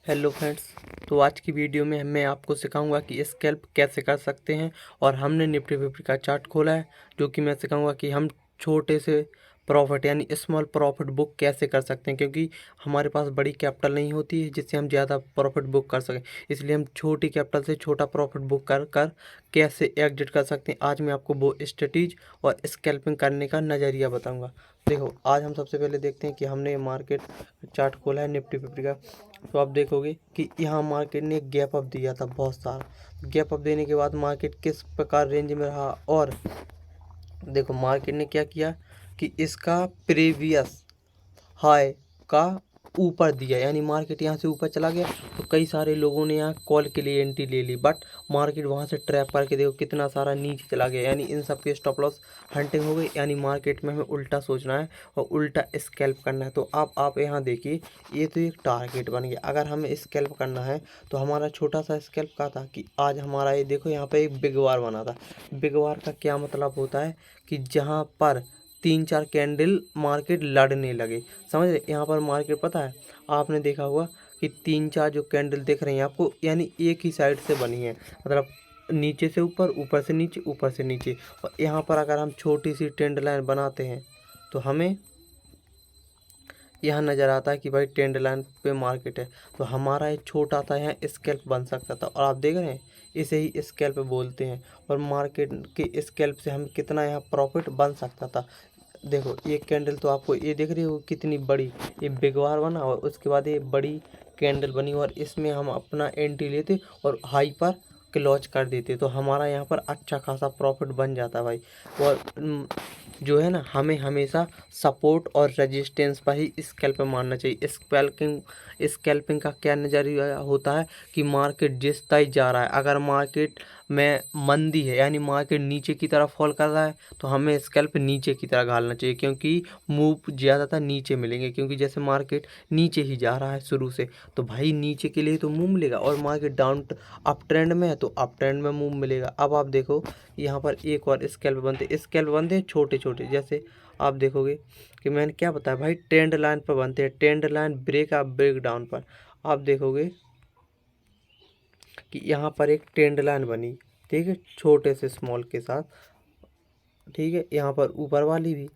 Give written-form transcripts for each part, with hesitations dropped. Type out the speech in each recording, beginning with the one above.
Hello friends. तो आज की वीडियो में मैं आपको सिखाऊंगा कि स्कैल्प कैसे कर सकते हैं। और हमने निफ्टी फिफ्टी का चार्ट खोला है, जो कि मैं सिखाऊंगा कि हम छोटे से प्रॉफिट यानी स्मॉल प्रॉफिट बुक कैसे कर सकते हैं, क्योंकि हमारे पास बड़ी कैपिटल नहीं होती है जिससे हम ज़्यादा प्रॉफिट बुक कर सकें। इसलिए हम छोटी कैपिटल से छोटा प्रॉफिट बुक कर कर कैसे एग्जिट कर सकते हैं, आज मैं आपको वो स्ट्रेटीज और स्कैल्पिंग करने का नज़रिया बताऊँगा। देखो, आज हम सबसे पहले देखते हैं कि हमने मार्केट चार्ट खोला है निफ्टी फिफ्टी का। तो आप देखोगे कि यहाँ मार्केट ने एक गैप अप दिया था, बहुत सारा गैप अप देने के बाद मार्केट किस प्रकार रेंज में रहा। और देखो मार्केट ने क्या किया कि इसका प्रीवियस हाई का ऊपर दिया, यानी मार्केट यहाँ से ऊपर चला गया तो कई सारे लोगों ने यहाँ कॉल के लिए एंट्री ले ली, बट मार्केट वहाँ से ट्रैप करके देखो कितना सारा नीचे चला गया, यानी इन सब के स्टॉप लॉस हंटिंग हो गई। यानी मार्केट में हमें उल्टा सोचना है और उल्टा स्कैल्प करना है। तो आप यहाँ देखिए, ये तो एक टारगेट बन गया। अगर हमें स्कैल्प करना है तो हमारा छोटा सा स्कैल्प का था कि आज हमारा ये देखो यहाँ पे एक बिग वार बना था। बिग वार का क्या मतलब होता है कि जहाँ पर 3-4 कैंडल मार्केट लड़ने लगे, समझ रहे। यहाँ पर मार्केट पता है, आपने देखा होगा कि 3-4 जो कैंडल दिख रही हैं आपको, यानी एक ही साइड से बनी है, मतलब नीचे से ऊपर, ऊपर से नीचे, ऊपर से नीचे। और यहाँ पर अगर हम छोटी सी ट्रेंड लाइन बनाते हैं तो हमें यहाँ नज़र आता है कि भाई ट्रेंड लाइन पे मार्केट है। तो हमारा एक छोटा था यहाँ स्कैल्प बन सकता था, और आप देख रहे हैं इसे ही स्कैल्प बोलते हैं। और मार्केट के स्कैल्प से हम कितना यहाँ प्रॉफिट बन सकता था। देखो एक कैंडल तो आपको ये दिख रही हो कितनी बड़ी, ये बिग बार बना और उसके बाद ये बड़ी कैंडल बनी, और इसमें हम अपना एंट्री लेते और हाई पर क्लोज कर देते तो हमारा यहाँ पर अच्छा खासा प्रॉफिट बन जाता भाई। और जो है ना, हमें हमेशा सपोर्ट और रेजिस्टेंस पर ही स्कैल्प मारना चाहिए। स्कैल्पिंग का क्या नज़रिया होता है कि मार्केट जिस तरह जा रहा है, अगर मार्केट में मंदी है यानी मार्केट नीचे की तरफ फॉल कर रहा है तो हमें स्कैल्प नीचे की तरह घालना चाहिए, क्योंकि मूव ज़्यादातर नीचे मिलेंगे। क्योंकि जैसे मार्केट नीचे ही जा रहा है शुरू से, तो भाई नीचे के लिए तो मूव मिलेगा। और मार्केट डाउन अप ट्रेंड में है तो अप ट्रेंड में मूव मिलेगा। अब आप देखो यहाँ पर एक और स्कैल्प बनते हैं छोटे छोटे। जैसे आप देखोगे कि मैंने क्या बताया भाई, ट्रेंड लाइन पर बनते हैं, trend line break up break down पर। आप देखोगे कि यहाँ पर एक ट्रेंड लाइन बनी, ठीक है, छोटे से स्मॉल के साथ, ठीक है। यहाँ पर ऊपर वाली भी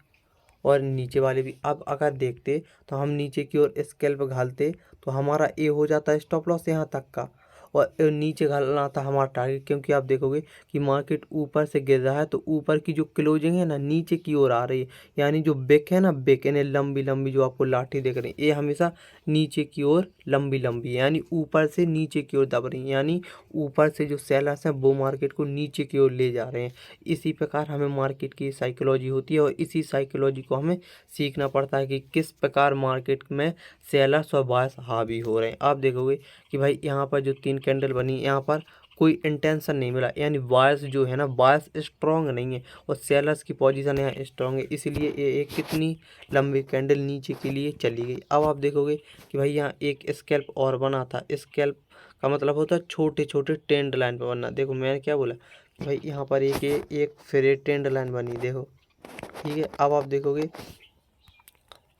और नीचे वाले भी। अब अगर देखते तो हम नीचे की ओर स्कैल्प घालते तो हमारा ए हो जाता है स्टॉप लॉस यहाँ तक का, और नीचे घालना था हमारा टारगेट। क्योंकि आप देखोगे कि मार्केट ऊपर से गिर रहा है तो ऊपर की जो क्लोजिंग है ना नीचे की ओर आ रही है, यानी जो बेक है ना, बेक यानी लंबी लंबी जो आपको लाठी दिख रही है, ये हमेशा नीचे की ओर लंबी लंबी, यानी ऊपर से नीचे की ओर दब रही है, यानी ऊपर से जो सेलर्स हैं वो मार्केट को नीचे की ओर ले जा रहे हैं। इसी प्रकार हमें मार्केट की साइकोलॉजी होती है और इसी साइकोलॉजी को हमें सीखना पड़ता है कि किस प्रकार मार्केट में सेलर्स और बायर्स हावी हो रहे हैं। आप देखोगे कि भाई यहाँ पर जो 3 कैंडल बनी, यहाँ पर कोई इंटेंशन नहीं मिला, यानी बायर्स जो है ना, बायर्स स्ट्रॉन्ग नहीं है और सेलर्स की पोजीशन यहाँ स्ट्रॉन्ग है, इसलिए ये एक कितनी लंबी कैंडल नीचे के लिए चली गई। अब आप देखोगे कि भाई यहाँ एक स्कैल्प और बना था। स्कैल्प का मतलब होता है छोटे छोटे ट्रेंड लाइन पर बनना। देखो मैंने क्या बोला कि भाई यहाँ पर एक फिर ट्रेंड लाइन बनी, देखो, ठीक है। अब आप देखोगे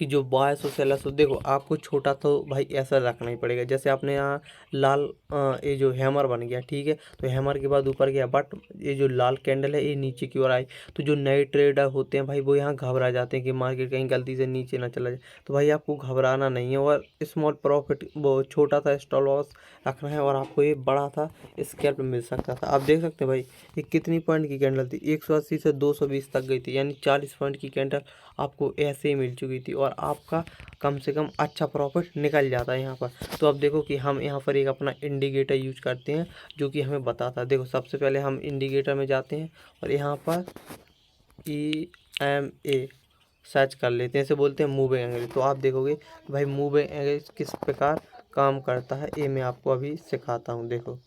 कि जो बायस और सेलर्स हो, देखो आपको छोटा तो भाई ऐसा रखना ही पड़ेगा। जैसे आपने यहाँ लाल ये जो हैमर बन गया, ठीक है, तो हैमर के बाद ऊपर गया, बट ये जो लाल कैंडल है ये नीचे की ओर आई, तो जो नए ट्रेडर होते हैं भाई वो यहाँ घबरा जाते हैं कि मार्केट कहीं गलती से नीचे ना चला जाए। तो भाई आपको घबराना नहीं है और स्मॉल प्रॉफिट, वो छोटा सा स्टॉप लॉस रखना है और आपको ये बड़ा था स्कैल्प मिल सकता था। आप देख सकते हैं भाई ये कितनी पॉइंट की कैंडल थी, 180 से 220 तक गई थी, यानी 40 पॉइंट की कैंडल आपको ऐसे ही मिल चुकी थी और आपका कम से कम अच्छा प्रॉफिट निकल जाता है यहाँ पर। तो अब देखो कि हम यहाँ पर एक अपना इंडिकेटर यूज करते हैं जो कि हमें बताता है। देखो सबसे पहले हम इंडिकेटर में जाते हैं और यहाँ पर EMA सर्च कर लेते हैं, इसे बोलते हैं मूविंग एंगल। तो आप देखोगे भाई मूविंग एंगल किस प्रकार काम करता है, ये मैं आपको अभी सिखाता हूँ। देखो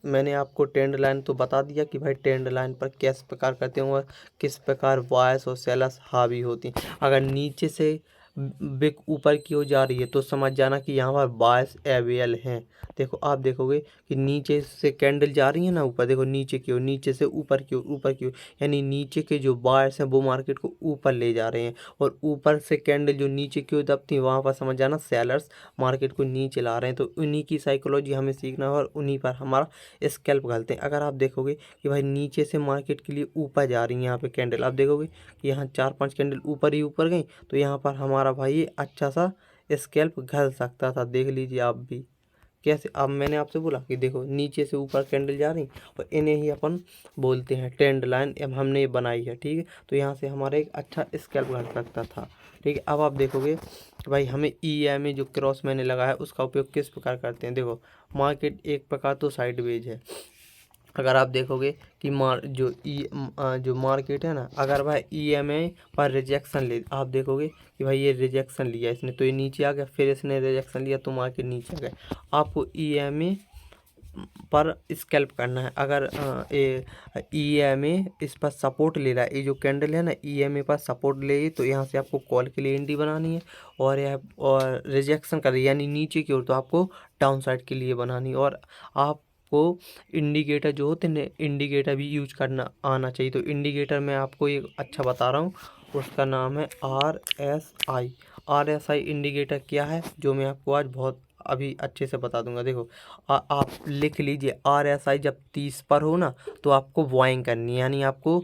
मैंने आपको ट्रेंड लाइन तो बता दिया कि भाई ट्रेंड लाइन पर किस प्रकार करते हैं और किस प्रकार बायर्स और सेलर्स हावी होती हैं। अगर नीचे से बिक ऊपर की ओर जा रही है तो समझ जाना कि यहाँ पर बायर्स अवेलेबल हैं। देखो आप देखोगे कि नीचे से कैंडल जा रही है ना ऊपर, देखो नीचे की ओर, नीचे से ऊपर की ओर, ऊपर की ओर, यानी नीचे के जो बायर्स हैं वो मार्केट को ऊपर ले जा रहे हैं, और ऊपर से कैंडल जो नीचे की ओर दबती है वहाँ पर समझ जाना सेलर्स मार्केट को नीचे ला रहे हैं। तो उन्हीं की साइकोलॉजी हमें सीखना है और उन्हीं पर हमारा स्कैल्प घालते हैं। अगर आप देखोगे कि भाई नीचे से मार्केट के लिए ऊपर जा रही है यहाँ पे कैंडल, आप देखोगे कि यहाँ 4-5 कैंडल ऊपर ही ऊपर गई, तो यहाँ पर हमारा भाई ये अच्छा सा स्कैल्प घल सकता था। देख लीजिए आप भी कैसे। अब मैंने आपसे बोला कि देखो नीचे से ऊपर कैंडल जा रही और इन्हें ही अपन बोलते हैं ट्रेंड लाइन, हमने ये बनाई है, ठीक है। तो यहाँ से हमारा एक अच्छा स्कैल्प घल सकता था, ठीक है। अब आप देखोगे कि भाई हमें EMA जो क्रॉस मैंने लगाया है उसका उपयोग किस प्रकार करते हैं। देखो मार्केट एक प्रकार तो साइडवेज है। अगर आप देखोगे कि जो मार्केट है ना, अगर भाई EMA पर रिजेक्शन ले, आप देखोगे कि भाई ये रिजेक्शन लिया इसने तो ये नीचे आ गया, फिर इसने रिजेक्शन लिया तो मार्केट नीचे आ गया। आपको EMA पर स्कैल्प करना है। अगर EMA इस पर सपोर्ट ले रहा है, ये जो कैंडल है ना EMA पर सपोर्ट लेगी, तो यहाँ से आपको कॉल के लिए एंट्री बनानी है, और रिजेक्शन कर रही है यानी नीचे की ओर, तो आपको डाउन साइड के लिए बनानी है। और आपको इंडिकेटर जो होते हैं इंडिकेटर भी यूज करना आना चाहिए। तो इंडिकेटर मैं आपको एक अच्छा बता रहा हूँ, उसका नाम है RSI। RSI इंडिकेटर क्या है जो मैं आपको आज बहुत अभी अच्छे से बता दूंगा। देखो आप लिख लीजिए, RSI जब 30 पर हो ना तो आपको बाइंग करनी है, यानी आपको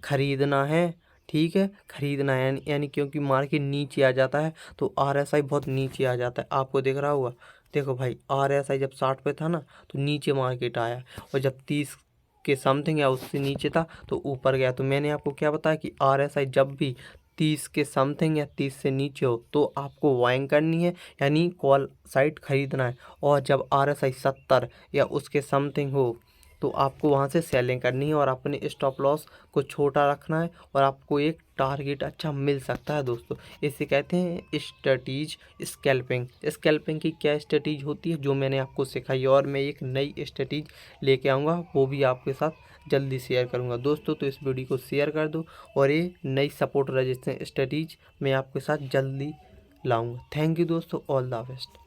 खरीदना है, ठीक है, खरीदना है। यानी क्योंकि मार्केट नीचे आ जाता है तो RSI बहुत नीचे आ जाता है, आपको दिख रहा होगा। देखो भाई RSI जब 60 पे था ना तो नीचे मार्केट आया, और जब 30 के समथिंग या उससे नीचे था तो ऊपर गया। तो मैंने आपको क्या बताया कि RSI जब भी 30 के समथिंग या 30 से नीचे हो तो आपको बाइंग करनी है, यानी कॉल साइड खरीदना है। और जब RSI 70 या उसके समथिंग हो तो आपको वहाँ से सेलिंग करनी है, और अपने स्टॉप लॉस को छोटा रखना है, और आपको एक टारगेट अच्छा मिल सकता है दोस्तों। इसे कहते हैं स्ट्रेटीज स्कैल्पिंग। स्कैल्पिंग की क्या स्ट्रेटीज होती है जो मैंने आपको सिखाई, और मैं एक नई स्ट्रेटीज लेके आऊँगा, वो भी आपके साथ जल्दी शेयर करूँगा दोस्तों। तो इस वीडियो को शेयर कर दो, और ये नई सपोर्ट रेजिस्टेंस स्ट्रेटीज मैं आपके साथ जल्दी लाऊँगा। थैंक यू दोस्तों, ऑल द बेस्ट।